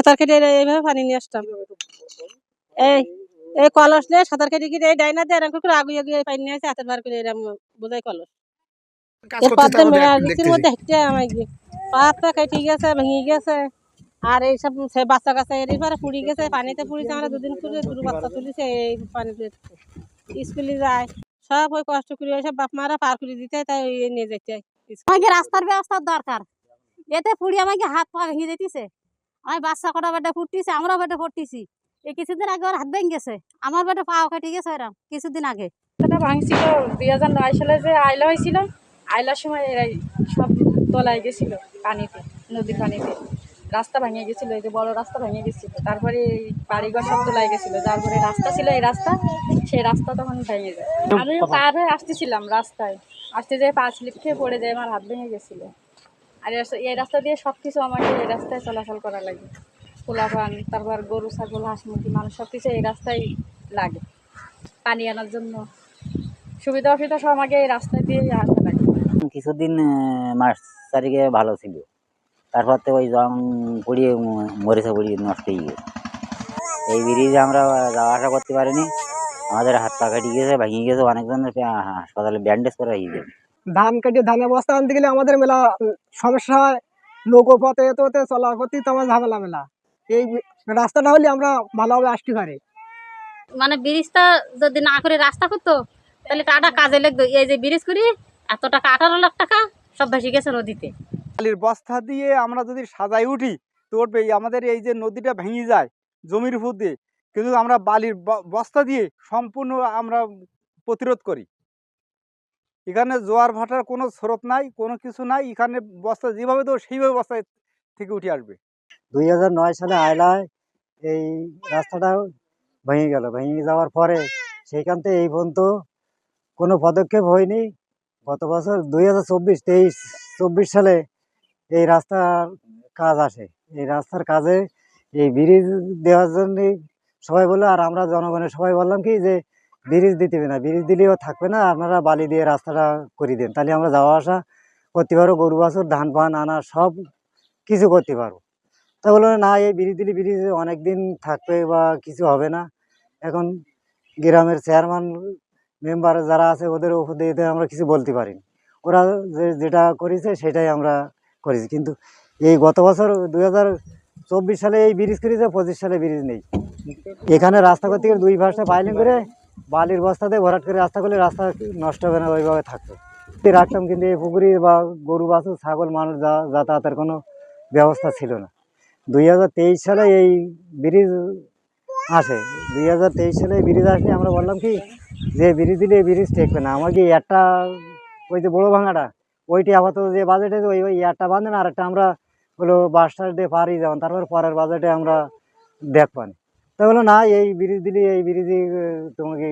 সাঁতার কেটে এইভাবে পানি নিয়ে আসতাম। এই এই কলস নিয়ে সাঁতার কেটে কেটে এই ডাইনা দিয়ে এরকম করে আগুয়ে আগুয়ে পানি নিয়ে আসে হাতের বার করে এরকম বোঝাই কলস। এরপর রিক্সের মধ্যে হেঁটে আমার গিয়ে পা খাই ঠিক আছে ভেঙে গেছে। আর এইসব বাচ্চা কাচ্চা এরপরে পুড়ি গেছে, পানিতে পুড়িছে। আমরা দুদিন করে দুটো বাচ্চা তুলিছে এই পানিতে স্কুলে যায়। সব ওই কষ্ট করে ওইসব বাপ মারা পার করে দিতে তাই নিয়ে যেতে। আমাকে রাস্তার ব্যবস্থার দরকার। এতে পুড়ি আমাকে হাত পা ভেঙে দিতেছে। আমি বাচ্চা কটা বেটা ফুটতেছে, আমরাও বেটা ফুটতেছি। এই কিছুদিন আগে ওর হাত ভেঙে গেছে, আমার বেটা পাও কেটে গেছে এরকম কিছুদিন আগে। রাস্তাটা ভাঙছিল 2009 সালে যে আইলা হয়েছিল, আইলার সময় এরাই সব তলায় গেছিল পানিতে, নদীর পানিতে। রাস্তা ভেঙে গেছিলো, এই যে বড় রাস্তা ভেঙে গেছিলো। তারপরে এই বাড়িঘর সব তলায় গেছিলো। তারপরে রাস্তা ছিল এই রাস্তা, সেই রাস্তা তখন ভেঙে যায়। আমি পার হয়ে আসতেছিলাম রাস্তায়, আসতে যেয়ে পা স্লিপ খেয়ে পড়ে যায়, আমার হাত ভেঙে গেছিলো। আর এই রাস্তা দিয়ে সব কিছু আমাকে এই রাস্তায় চলাচল করা লাগে। পোলাপান, তারপর গরু ছাগল হাঁস মুরগি মানুষ সব কিছু এই রাস্তায় লাগে। পানি আনার জন্য সুবিধা অসুবিধা সব আমাকে এই রাস্তা দিয়ে আসতে লাগে। কিছুদিন মাস চারিকে ভালো ছিল, তারপর তো ওই জং পড়িয়ে মরেছে, পড়িয়ে নষ্ট হয়ে গেছে। এই ব্রিজে আমরা যাওয়া আসা করতে পারিনি, আমাদের হাত পা কেটে গেছে, ভেঙে গেছে, অনেকজনের হাসপাতালে ব্যান্ডেজ করা হয়ে গেছে। ধান কেটে ধানের বস্তা আনতে গেলে আমাদের মেলা সমস্যা হয়। নৌকো পথে এতে ওতে চলা করতে তো আমার ঝামেলা মেলা। এই রাস্তাটা হলে আমরা ভালোভাবে আসতে পারি। মানে ব্রিজটা যদি না করে রাস্তা করতো তাহলে টাকা কাজে লাগতো। এই যে ব্রিজ করি এত টাকা, 18 লাখ টাকা সব ভেসে গেছে নদীতে। বালির বস্তা দিয়ে আমরা যদি সাজাই উঠি তো উঠবে, আমাদের এই যে নদীটা ভেঙে যায় জমির উপর দিয়ে, কিন্তু আমরা বালির বস্তা দিয়ে সম্পূর্ণ আমরা প্রতিরোধ করি। এখানে জোয়ার ভাটার কোনো স্রোত নাই, কোনো কিছু নাই। এখানে বস্তা যেভাবে দেবো সেইভাবে বস্তা থেকে উঠে আসবে। 2009 সালে আয়লায় এই রাস্তাটা ভেঙে গেল। ভেঙে যাওয়ার পরে সেইখান থেকে এই পর্যন্ত কোনো পদক্ষেপ হয়নি। গত বছর 2024 সালে এই রাস্তার কাজ আসে। এই রাস্তার কাজে এই ব্রিজ দেওয়ার জন্য সবাই বললো, আর আমরা জনগণের সবাই বললাম কি যে ব্রিজ দিতে হবে না, ব্রিজ দিলেও থাকবে না, আপনারা বালি দিয়ে রাস্তাটা করে দেন, তাহলে আমরা যাওয়া আসা করতে পারবো, গরু বাছুর ধান পান আনা সব কিছু করতে পারবো। তা বললো না, এই ব্রিজ দিলে ব্রিজ অনেক দিন থাকবে বা কিছু হবে না। এখন গ্রামের চেয়ারম্যান মেম্বার যারা আছে ওদের উপর দিয়ে আমরা কিছু বলতে পারিনি। ওরা যেটা করেছে সেটাই আমরা করেছি। কিন্তু এই গত বছর 2024 সালে এই ব্রিজ করেছে, 25 সালে ব্রিজ নেই। এখানে রাস্তা করতে গেলে দুই পাশে পাইলিং করে বালির বস্তাতে ভরাট করে রাস্তা করলে রাস্তা নষ্ট হবে না, ওইভাবে থাকবে রাখতাম। কিন্তু এই পুকুরে বা গরু বাছুর ছাগল মানুষ যাতায়াতের কোনো ব্যবস্থা ছিল না। 2023 সালে এই ব্রিজ আসে। 2023 সালে ব্রিজ আসলে আমরা বললাম কি যে ব্রিজ দিলে এই ব্রিজ টেকবে না, আমাকে একটা ওই যে বড়ো ভাঙাটা ওইটি আপাতত যে বাজেটে ওই একটা বাঁধেন, আর একটা আমরা হলো বাস টাস দিয়ে পারি যাবেন, তারপর পরের বাজেটে আমরা দেখবান। তা বলো না, এই ব্রিজ দিলে এই ব্রিজই তোমাকে